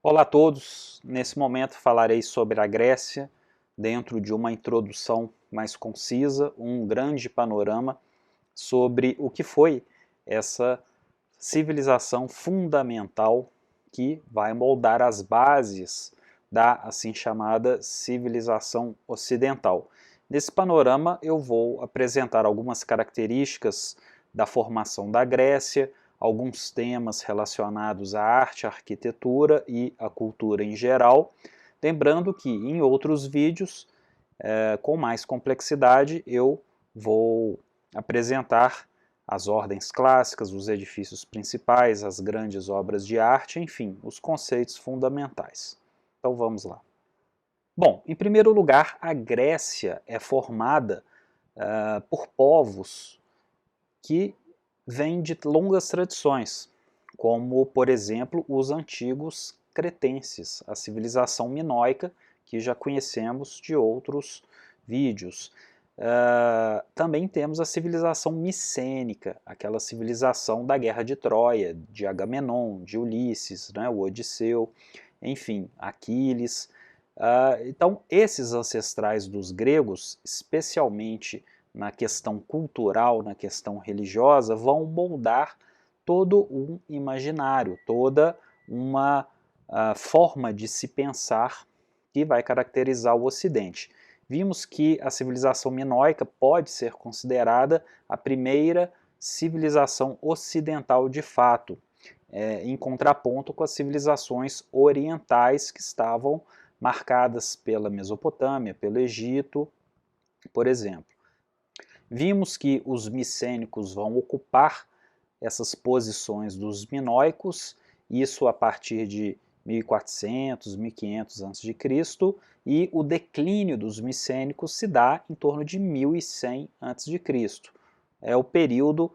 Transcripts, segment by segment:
Olá a todos, nesse momento falarei sobre a Grécia dentro de uma introdução mais concisa, um grande panorama sobre o que foi essa civilização fundamental que vai moldar as bases da assim chamada civilização ocidental. Nesse panorama eu vou apresentar algumas características da formação da Grécia, alguns temas relacionados à arte, à arquitetura e à cultura em geral, lembrando que em outros vídeos, com mais complexidade, eu vou apresentar as ordens clássicas, os edifícios principais, as grandes obras de arte, enfim, os conceitos fundamentais. Então vamos lá. Bom, em primeiro lugar, a Grécia é formada por povos que vêm de longas tradições, como, por exemplo, os antigos cretenses, a civilização minoica, que já conhecemos de outros vídeos. Também temos a civilização micênica, aquela civilização da Guerra de Troia, de Agamenon, de Ulisses, né, o Odisseu, enfim, Aquiles. Então, esses ancestrais dos gregos, especialmente na questão cultural, na questão religiosa, vão moldar todo um imaginário, toda uma forma de se pensar que vai caracterizar o Ocidente. Vimos que a civilização minoica pode ser considerada a primeira civilização ocidental de fato, em contraponto com as civilizações orientais que estavam marcadas pela Mesopotâmia, pelo Egito, por exemplo. Vimos que os micênicos vão ocupar essas posições dos minoicos, isso a partir de 1400, 1500 a.C., e o declínio dos micênicos se dá em torno de 1100 a.C. É o período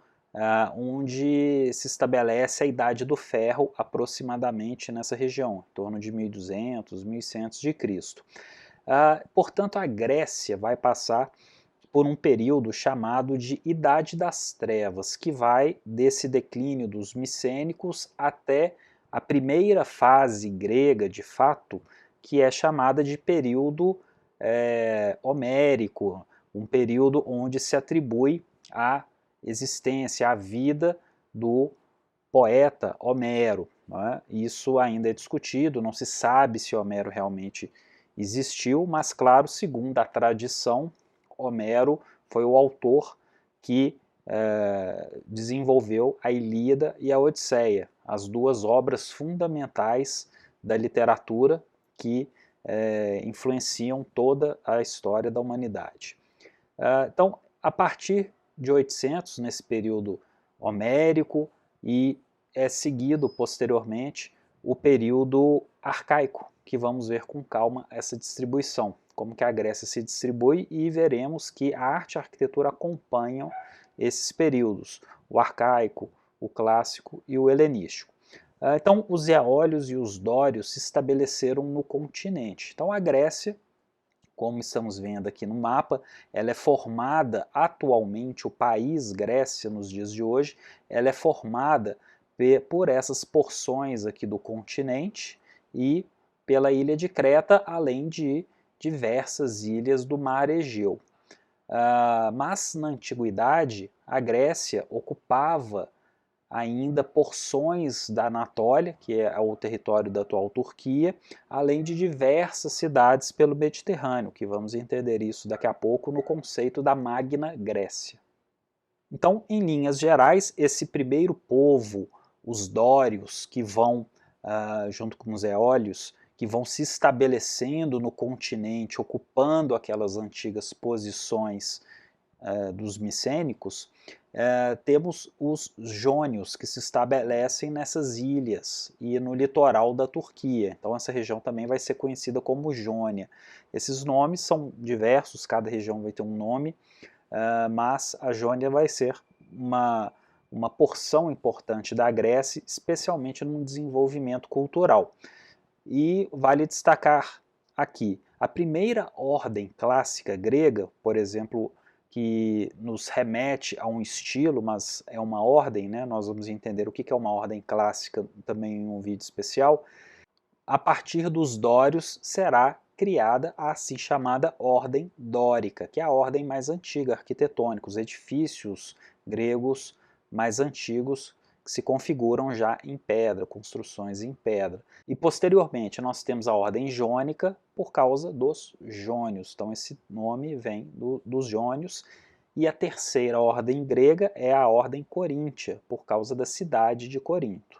onde se estabelece a Idade do Ferro, aproximadamente nessa região, em torno de 1200, 1100 a.C. Portanto, a Grécia vai passar por um período chamado de Idade das Trevas, que vai desse declínio dos micênicos até a primeira fase grega, de fato, que é chamada de período homérico, um período onde se atribui a existência, a vida do poeta Homero. Né? Isso ainda é discutido, não se sabe se Homero realmente existiu, mas claro, segundo a tradição, Homero foi o autor que desenvolveu a Ilíada e a Odisseia, as duas obras fundamentais da literatura que influenciam toda a história da humanidade. Então, a partir de 800, nesse período homérico, e é seguido posteriormente o período arcaico, que vamos ver com calma essa distribuição, como que a Grécia se distribui, e veremos que a arte e a arquitetura acompanham esses períodos, o arcaico, o clássico e o helenístico. Então, os eólios e os dórios se estabeleceram no continente. Então, a Grécia, como estamos vendo aqui no mapa, ela é formada atualmente, o país Grécia nos dias de hoje, ela é formada por essas porções aqui do continente e pela ilha de Creta, além de diversas ilhas do mar Egeu. Mas na antiguidade, a Grécia ocupava ainda porções da Anatólia, que é o território da atual Turquia, além de diversas cidades pelo Mediterrâneo, que vamos entender isso daqui a pouco no conceito da Magna Grécia. Então, em linhas gerais, esse primeiro povo, os dórios, que vão, junto com os eólios, que vão se estabelecendo no continente, ocupando aquelas antigas posições dos micênicos, temos os jônios, que se estabelecem nessas ilhas e no litoral da Turquia. Então essa região também vai ser conhecida como Jônia. Esses nomes são diversos, cada região vai ter um nome, mas a Jônia vai ser uma porção importante da Grécia, especialmente no desenvolvimento cultural. E vale destacar aqui, a primeira ordem clássica grega, por exemplo, que nos remete a um estilo, mas é uma ordem, né? Nós vamos entender o que é uma ordem clássica também em um vídeo especial. A partir dos dórios será criada a assim chamada Ordem Dórica, que é a ordem mais antiga arquitetônica, os edifícios gregos mais antigos que se configuram já em pedra, construções em pedra. E posteriormente nós temos a Ordem Jônica por causa dos jônios, então esse nome vem dos jônios. E a terceira ordem grega é a Ordem Coríntia, por causa da cidade de Corinto.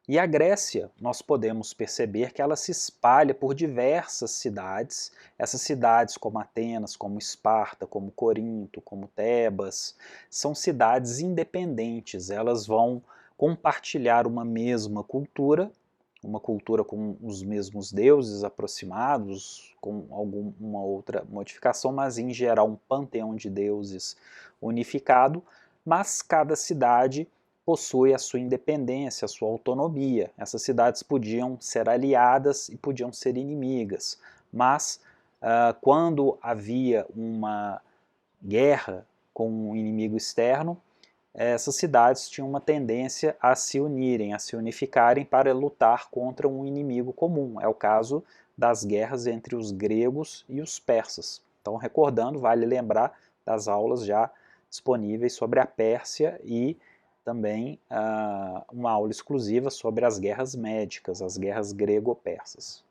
E a Grécia, nós podemos perceber que ela se espalha por diversas cidades, essas cidades como Atenas, como Esparta, como Corinto, como Tebas, são cidades independentes, elas vão compartilhar uma mesma cultura, uma cultura com os mesmos deuses aproximados, com alguma outra modificação, mas em geral um panteão de deuses unificado, mas cada cidade possui a sua independência, a sua autonomia. Essas cidades podiam ser aliadas e podiam ser inimigas, mas quando havia uma guerra com um inimigo externo, essas cidades tinham uma tendência a se unirem, a se unificarem para lutar contra um inimigo comum. É o caso das guerras entre os gregos e os persas. Então, recordando, vale lembrar das aulas já disponíveis sobre a Pérsia e também uma aula exclusiva sobre as guerras médicas, as guerras grego-persas.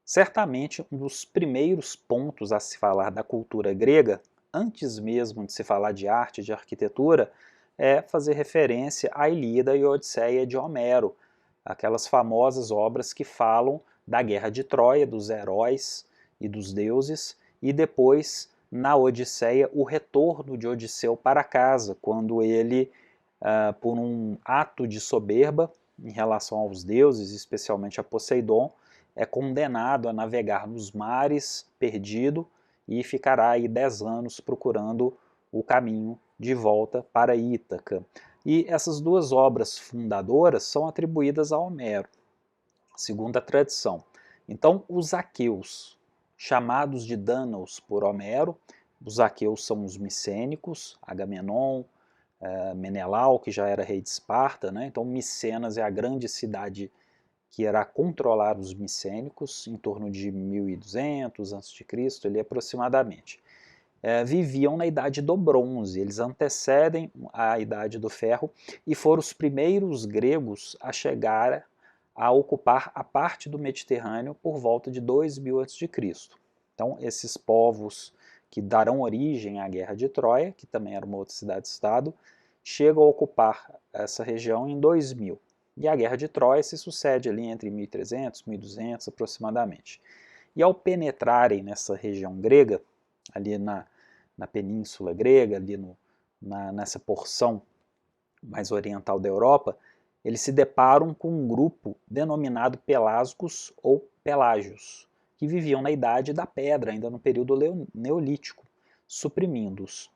Certamente, um dos primeiros pontos a se falar da cultura grega, antes mesmo de se falar de arte e de arquitetura, é fazer referência à Ilíada e Odisseia de Homero, aquelas famosas obras que falam da guerra de Troia, dos heróis e dos deuses, e depois, na Odisseia, o retorno de Odisseu para casa, quando ele por um ato de soberba em relação aos deuses, especialmente a Poseidon, é condenado a navegar nos mares, perdido, e ficará aí 10 anos procurando o caminho de volta para Ítaca. E essas duas obras fundadoras são atribuídas a Homero, segundo a tradição. Então, os aqueus, chamados de Dânaos por Homero, os aqueus são os micênicos, Agamenon, Menelau, que já era rei de Esparta, né? Então Micenas é a grande cidade que irá controlar os micênicos, em torno de 1200 a.C., ali aproximadamente. Viviam na Idade do Bronze, eles antecedem a Idade do Ferro e foram os primeiros gregos a chegar a ocupar a parte do Mediterrâneo por volta de 2000 a.C. Então esses povos que darão origem à Guerra de Troia, que também era uma outra cidade-estado, chegam a ocupar essa região em 2000. E a Guerra de Troia se sucede ali entre 1300 e 1200 aproximadamente. E ao penetrarem nessa região grega, ali na península grega, ali nessa porção mais oriental da Europa, eles se deparam com um grupo denominado Pelasgos ou Pelágios, que viviam na Idade da Pedra, ainda no período neolítico, suprimindo-os.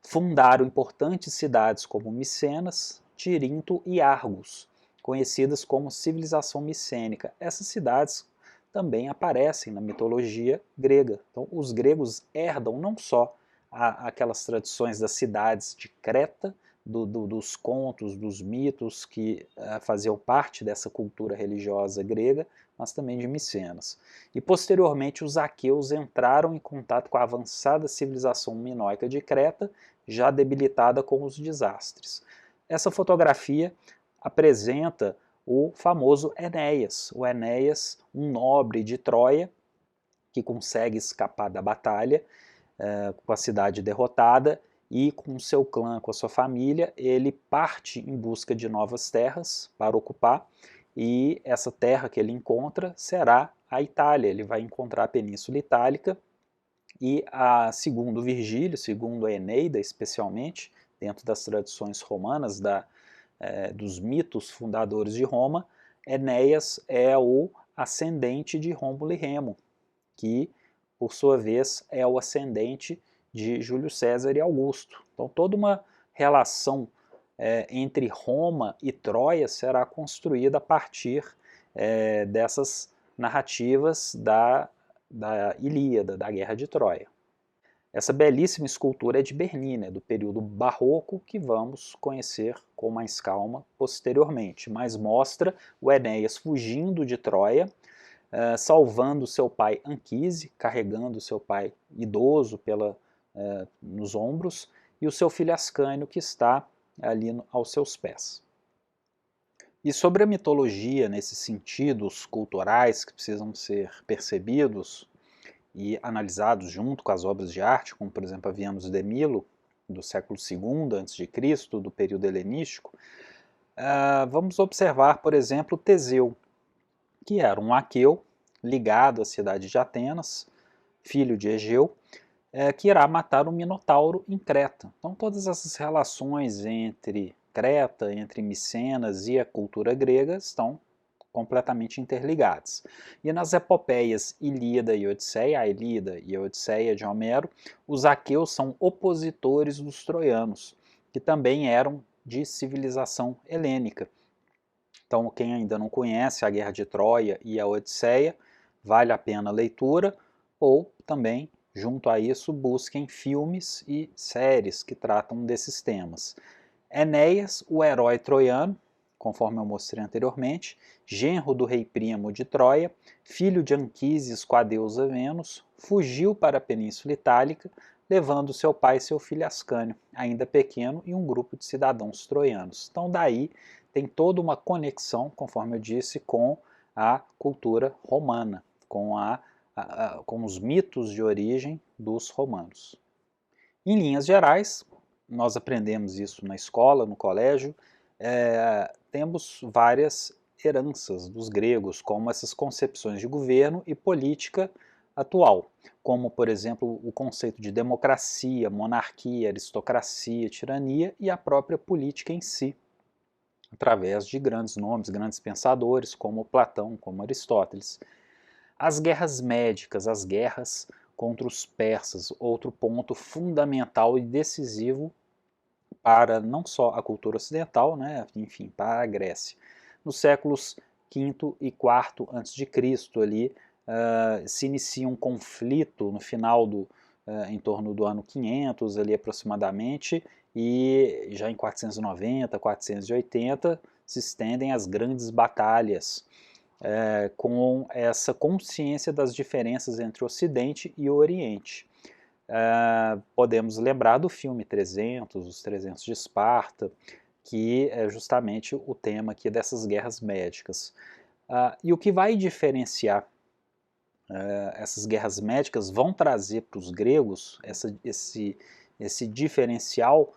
Fundaram importantes cidades como Micenas, Tirinto e Argos, conhecidas como civilização micênica. Essas cidades também aparecem na mitologia grega. Então, os gregos herdam não só aquelas tradições das cidades de Creta, dos contos, dos mitos que faziam parte dessa cultura religiosa grega, mas também de Micenas. E posteriormente os aqueus entraram em contato com a avançada civilização minoica de Creta, já debilitada com os desastres. Essa fotografia apresenta o famoso Enéas. O Enéas, um nobre de Troia, que consegue escapar da batalha com a cidade derrotada, e com seu clã, com a sua família, ele parte em busca de novas terras para ocupar, e essa terra que ele encontra será a Itália. Ele vai encontrar a Península Itálica, e segundo Virgílio, segundo a Eneida especialmente, dentro das tradições romanas, dos mitos fundadores de Roma, Enéas é o ascendente de Rômulo e Remo, que por sua vez é o ascendente de Júlio César e Augusto. Então toda uma relação entre Roma e Troia será construída a partir dessas narrativas da Ilíada, da Guerra de Troia. Essa belíssima escultura é de Bernini, do período barroco, que vamos conhecer com mais calma posteriormente, mas mostra o Enéas fugindo de Troia, salvando seu pai Anquise, carregando seu pai idoso nos ombros, e o seu filho Ascânio, que está ali aos seus pés. E sobre a mitologia, nesses sentidos culturais que precisam ser percebidos e analisados junto com as obras de arte, como por exemplo a Vênus de Milo, do século II a.C., do período helenístico, vamos observar, por exemplo, Teseu, que era um aqueu ligado à cidade de Atenas, filho de Egeu, que irá matar o Minotauro em Creta. Então todas essas relações entre Creta, entre Micenas e a cultura grega estão completamente interligadas. E nas epopeias Ilíada e Odisseia, a Ilíada e a Odisseia de Homero, os aqueus são opositores dos troianos, que também eram de civilização helênica. Então, quem ainda não conhece a Guerra de Troia e a Odisseia, vale a pena a leitura, ou também, junto a isso, busquem filmes e séries que tratam desses temas. Enéas, o herói troiano, conforme eu mostrei anteriormente, genro do rei Príamo de Troia, filho de Anquises com a deusa Vênus, fugiu para a Península Itálica, levando seu pai e seu filho Ascânio, ainda pequeno, e um grupo de cidadãos troianos. Então daí tem toda uma conexão, conforme eu disse, com a cultura romana, com os mitos de origem dos romanos. Em linhas gerais, nós aprendemos isso na escola, no colégio, temos várias heranças dos gregos, como essas concepções de governo e política atual, como, por exemplo, o conceito de democracia, monarquia, aristocracia, tirania e a própria política em si, através de grandes nomes, grandes pensadores, como Platão, como Aristóteles. As guerras médicas, as guerras contra os persas, outro ponto fundamental e decisivo para não só a cultura ocidental, né, enfim, para a Grécia. Nos séculos V e IV a.C., ali, se inicia um conflito no final em torno do ano 500, ali aproximadamente, e já em 490, 480, se estendem as grandes batalhas, com essa consciência das diferenças entre o Ocidente e o Oriente. Podemos lembrar do filme 300, os 300 de Esparta, que é justamente o tema aqui dessas guerras médicas. E o que vai diferenciar essas guerras médicas vão trazer para os gregos esse diferencial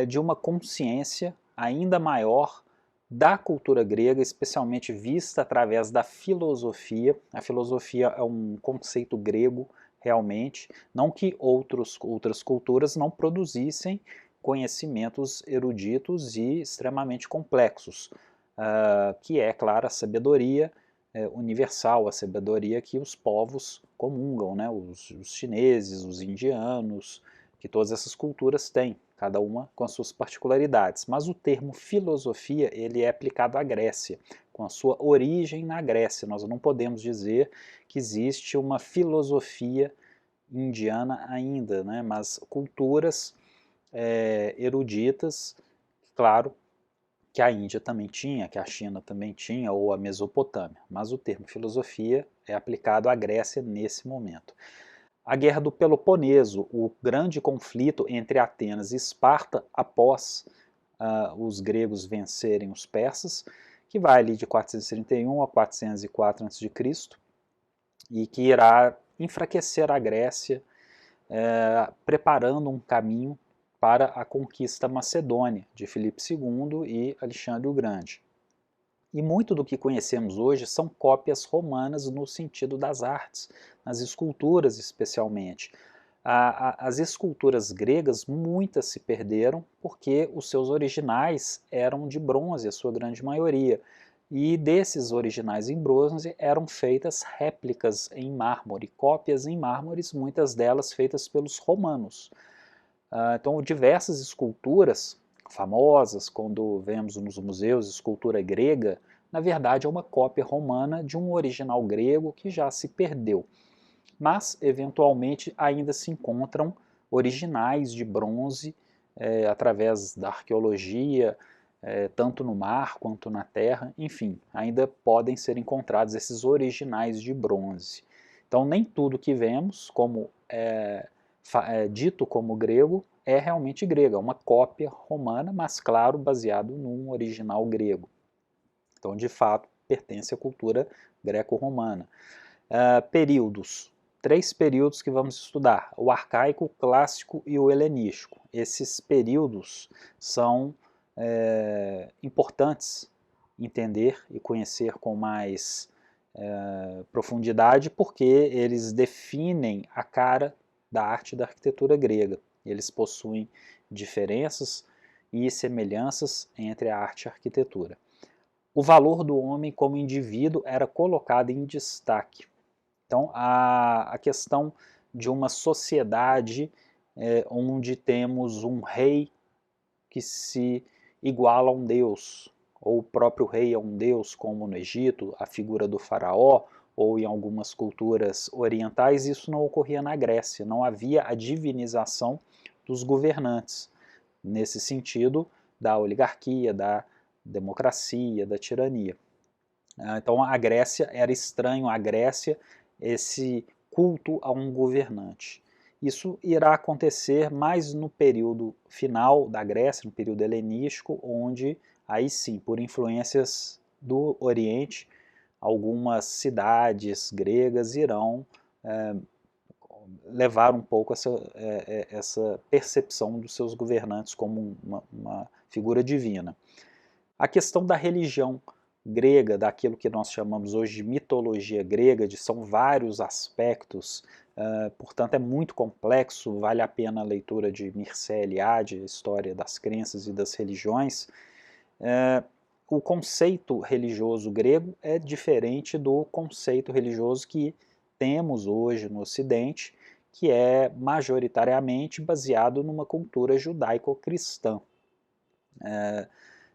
de uma consciência ainda maior da cultura grega, especialmente vista através da filosofia. A filosofia é um conceito grego, realmente, não que outras culturas não produzissem conhecimentos eruditos e extremamente complexos, que é, claro, a sabedoria universal, a sabedoria que os povos comungam, né? Os chineses, os indianos, que todas essas culturas têm, cada uma com as suas particularidades. Mas o termo filosofia, ele é aplicado à Grécia, com a sua origem na Grécia. Nós não podemos dizer que existe uma filosofia indiana ainda, né? Mas culturas eruditas, claro, que a Índia também tinha, que a China também tinha, ou a Mesopotâmia. Mas o termo filosofia é aplicado à Grécia nesse momento. A Guerra do Peloponeso, o grande conflito entre Atenas e Esparta após os gregos vencerem os persas, que vai ali de 431 a 404 a.C., e que irá enfraquecer a Grécia, preparando um caminho para a conquista macedônia de Filipe II e Alexandre o Grande. E muito do que conhecemos hoje são cópias romanas no sentido das artes, nas esculturas especialmente. As esculturas gregas, muitas se perderam porque os seus originais eram de bronze, a sua grande maioria. E desses originais em bronze eram feitas réplicas em mármore, cópias em mármores, muitas delas feitas pelos romanos. Então, diversas esculturas famosas, quando vemos nos museus escultura grega, na verdade é uma cópia romana de um original grego que já se perdeu. mas eventualmente ainda se encontram originais de bronze através da arqueologia, tanto no mar quanto na terra, enfim, ainda podem ser encontrados esses originais de bronze. Então nem tudo que vemos como dito como grego é realmente grego, é uma cópia romana, mas claro, baseado num original grego. Então de fato pertence à cultura greco-romana. Períodos. 3 períodos que vamos estudar: o arcaico, o clássico e o helenístico. Esses períodos são importantes entender e conhecer com mais profundidade, porque eles definem a cara da arte e da arquitetura grega. Eles possuem diferenças e semelhanças entre a arte e a arquitetura. O valor do homem como indivíduo era colocado em destaque. Então, a questão de uma sociedade onde temos um rei que se iguala a um deus, ou o próprio rei é um deus, como no Egito, a figura do faraó, ou em algumas culturas orientais, isso não ocorria na Grécia, não havia a divinização dos governantes, nesse sentido da oligarquia, da democracia, da tirania. Então a Grécia era estranho, a Grécia, esse culto a um governante. Isso irá acontecer mais no período final da Grécia, no período helenístico, onde aí sim, por influências do Oriente, algumas cidades gregas irão levar um pouco essa percepção dos seus governantes como uma figura divina. A questão da religião grega, daquilo que nós chamamos hoje de mitologia grega, são vários aspectos, portanto é muito complexo, vale a pena a leitura de Mircea Eliade, História das Crenças e das Religiões. O conceito religioso grego é diferente do conceito religioso que temos hoje no Ocidente, que é majoritariamente baseado numa cultura judaico-cristã.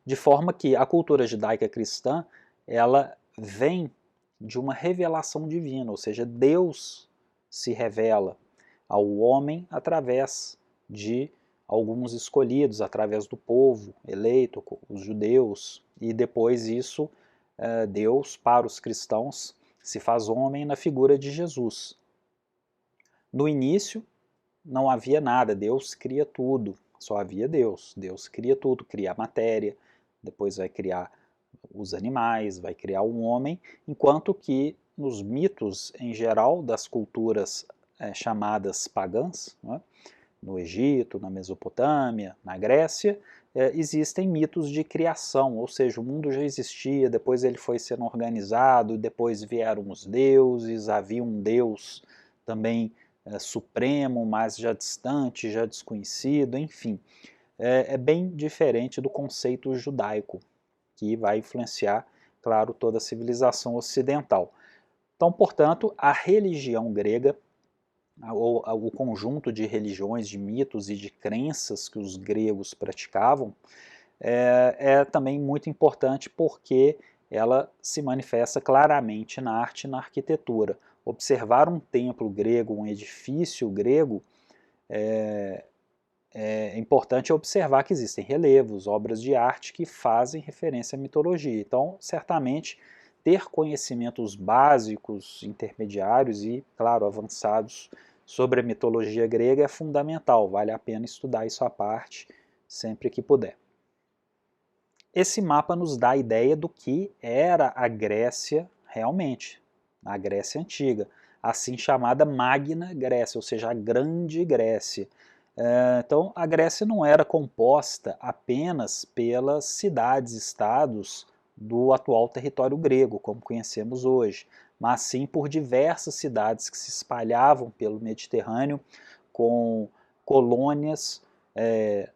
De forma que a cultura judaica cristã, ela vem de uma revelação divina, ou seja, Deus se revela ao homem através de alguns escolhidos, através do povo eleito, os judeus, e depois isso, Deus, para os cristãos, se faz homem na figura de Jesus. No início, não havia nada, Deus cria tudo, só havia Deus. Deus cria tudo, cria a matéria, depois vai criar os animais, vai criar um homem, enquanto que nos mitos em geral das culturas chamadas pagãs, né, no Egito, na Mesopotâmia, na Grécia, existem mitos de criação, ou seja, o mundo já existia, depois ele foi sendo organizado, depois vieram os deuses, havia um deus também supremo, mas já distante, já desconhecido, enfim. É bem diferente do conceito judaico, que vai influenciar, claro, toda a civilização ocidental. Então, portanto, a religião grega, ou o conjunto de religiões, de mitos e de crenças que os gregos praticavam, é também muito importante porque ela se manifesta claramente na arte e na arquitetura. Observar um templo grego, um edifício grego, é importante observar que existem relevos, obras de arte que fazem referência à mitologia. Então, certamente, ter conhecimentos básicos, intermediários e, claro, avançados sobre a mitologia grega é fundamental, vale a pena estudar isso à parte sempre que puder. Esse mapa nos dá a ideia do que era a Grécia realmente, a Grécia Antiga, assim chamada Magna Grécia, ou seja, a Grande Grécia. Então, a Grécia não era composta apenas pelas cidades-estados do atual território grego, como conhecemos hoje, mas sim por diversas cidades que se espalhavam pelo Mediterrâneo, com colônias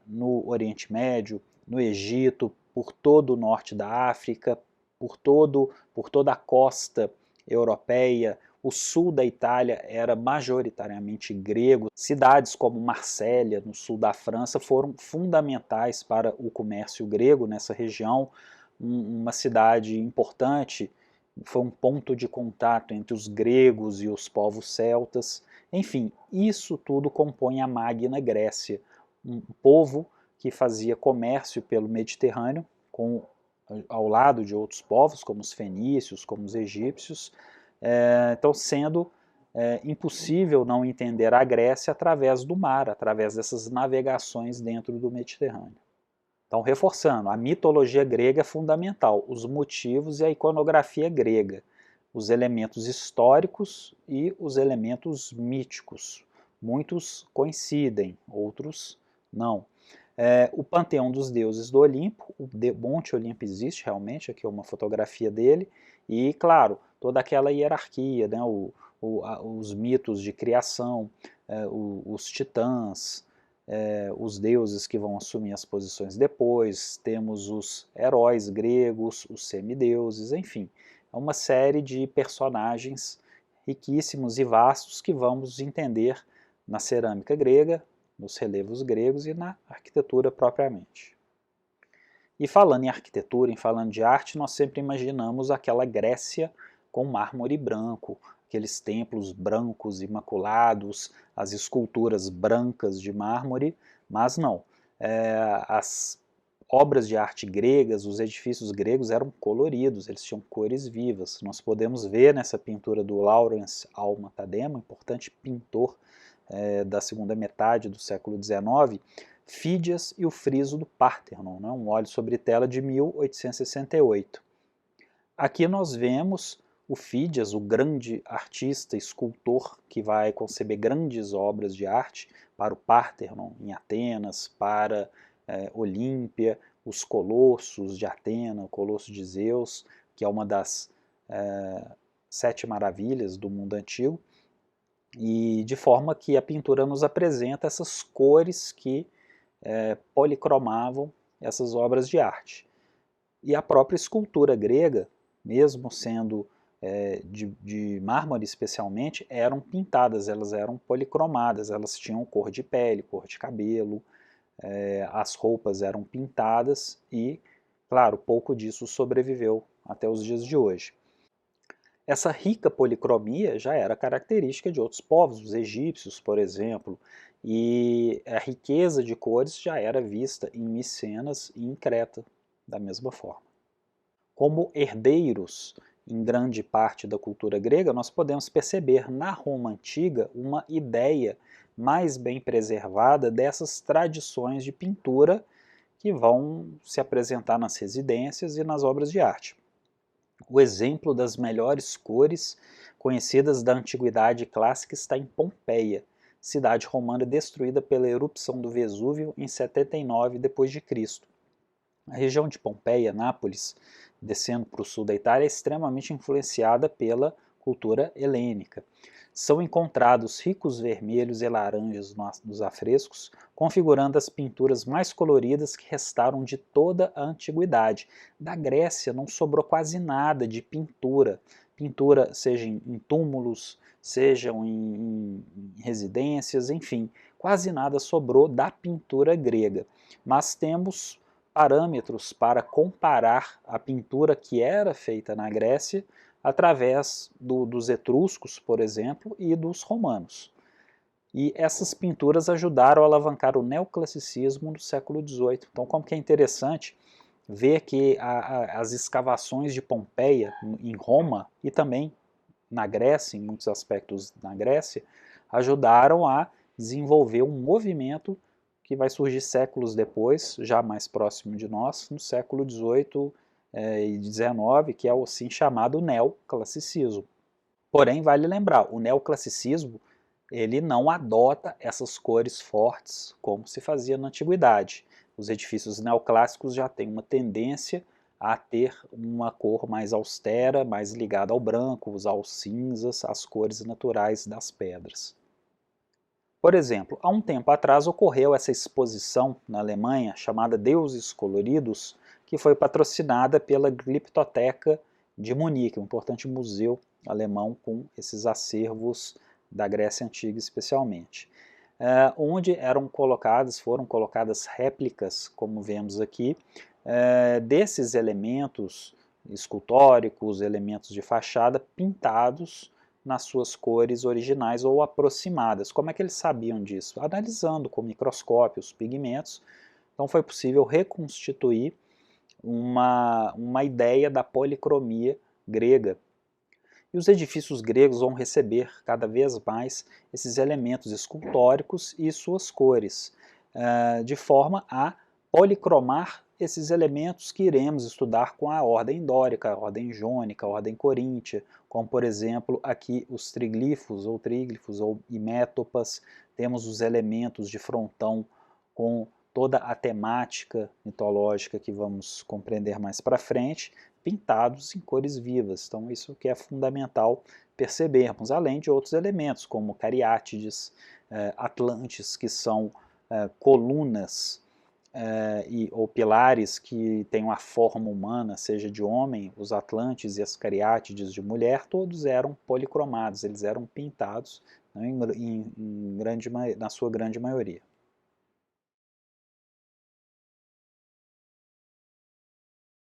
no Oriente Médio, no Egito, por todo o norte da África, por toda a costa europeia. O sul da Itália era majoritariamente grego. Cidades como Marsella, no sul da França, foram fundamentais para o comércio grego nessa região. Uma cidade importante foi um ponto de contato entre os gregos e os povos celtas. Enfim, isso tudo compõe a Magna Grécia, um povo que fazia comércio pelo Mediterrâneo, ao lado de outros povos, como os fenícios, como os egípcios, então sendo impossível não entender a Grécia através do mar, através dessas navegações dentro do Mediterrâneo. Então, reforçando, a mitologia grega é fundamental, os motivos e a iconografia grega, os elementos históricos e os elementos míticos. Muitos coincidem, outros não. O panteão dos deuses do Olimpo, o Monte Olimpo existe realmente, aqui é uma fotografia dele, e, claro, toda aquela hierarquia, né, os mitos de criação, os titãs, os deuses que vão assumir as posições depois, temos os heróis gregos, os semideuses, enfim, é uma série de personagens riquíssimos e vastos que vamos entender na cerâmica grega, nos relevos gregos e na arquitetura propriamente. E falando em arquitetura, falando de arte, nós sempre imaginamos aquela Grécia com mármore branco, aqueles templos brancos imaculados, as esculturas brancas de mármore, mas não. As obras de arte gregas, os edifícios gregos eram coloridos, eles tinham cores vivas. Nós podemos ver nessa pintura do Lawrence Alma Tadema, importante pintor da segunda metade do século XIX, Fídias e o friso do Parthenon, né, um óleo sobre tela de 1868. Aqui nós vemos o Fídias, o grande artista, escultor, que vai conceber grandes obras de arte para o Parthenon em Atenas, para Olímpia, os Colossos de Atena, o Colosso de Zeus, que é uma das 7 maravilhas do mundo antigo, e de forma que a pintura nos apresenta essas cores que policromavam essas obras de arte. E a própria escultura grega, mesmo sendo de mármore especialmente, eram pintadas, elas eram policromadas, elas tinham cor de pele, cor de cabelo, as roupas eram pintadas e, claro, pouco disso sobreviveu até os dias de hoje. Essa rica policromia já era característica de outros povos, os egípcios, por exemplo, e a riqueza de cores já era vista em Micenas e em Creta, da mesma forma. Como herdeiros em grande parte da cultura grega, nós podemos perceber na Roma antiga uma ideia mais bem preservada dessas tradições de pintura que vão se apresentar nas residências e nas obras de arte. O exemplo das melhores cores conhecidas da antiguidade clássica está em Pompeia, cidade romana destruída pela erupção do Vesúvio em 79 d.C. A região de Pompeia, Nápoles, descendo para o sul da Itália, é extremamente influenciada pela cultura helênica. São encontrados ricos vermelhos e laranjas nos afrescos, configurando as pinturas mais coloridas que restaram de toda a antiguidade. Da Grécia não sobrou quase nada de pintura. Pintura, seja em túmulos, sejam em residências, enfim, quase nada sobrou da pintura grega. Mas temos parâmetros para comparar a pintura que era feita na Grécia através dos etruscos, por exemplo, e dos romanos. E essas pinturas ajudaram a alavancar o neoclassicismo no século XVIII. Então, como que é interessante ver que as escavações de Pompeia, em Roma, e também na Grécia, em muitos aspectos na Grécia, ajudaram a desenvolver um movimento que vai surgir séculos depois, já mais próximo de nós, no século XVIII e XIX, que é o assim chamado neoclassicismo. Porém, vale lembrar, o neoclassicismo ele não adota essas cores fortes como se fazia na antiguidade. Os edifícios neoclássicos já têm uma tendência a ter uma cor mais austera, mais ligada ao branco, usar os cinzas, as cores naturais das pedras. Por exemplo, há um tempo atrás ocorreu essa exposição na Alemanha chamada Deuses Coloridos, que foi patrocinada pela Glyptoteca de Munique, um importante museu alemão com esses acervos da Grécia Antiga especialmente, onde foram colocadas réplicas, como vemos aqui, desses elementos escultóricos, elementos de fachada pintados nas suas cores originais ou aproximadas. Como é que eles sabiam disso? Analisando com microscópio os pigmentos, então foi possível reconstituir uma ideia da policromia grega. E os edifícios gregos vão receber cada vez mais esses elementos escultóricos e suas cores, de forma a policromar esses elementos que iremos estudar com a ordem dórica, a ordem jônica, a ordem coríntia, como por exemplo aqui os triglifos ou tríglifos ou imétopas, temos os elementos de frontão com toda a temática mitológica que vamos compreender mais para frente, pintados em cores vivas. Então isso que é fundamental percebermos, além de outros elementos como cariátides, atlantes, que são colunas ou pilares que têm uma forma humana, seja de homem, os atlantes e as cariátides de mulher, todos eram policromados, eles eram pintados, né, na sua grande maioria.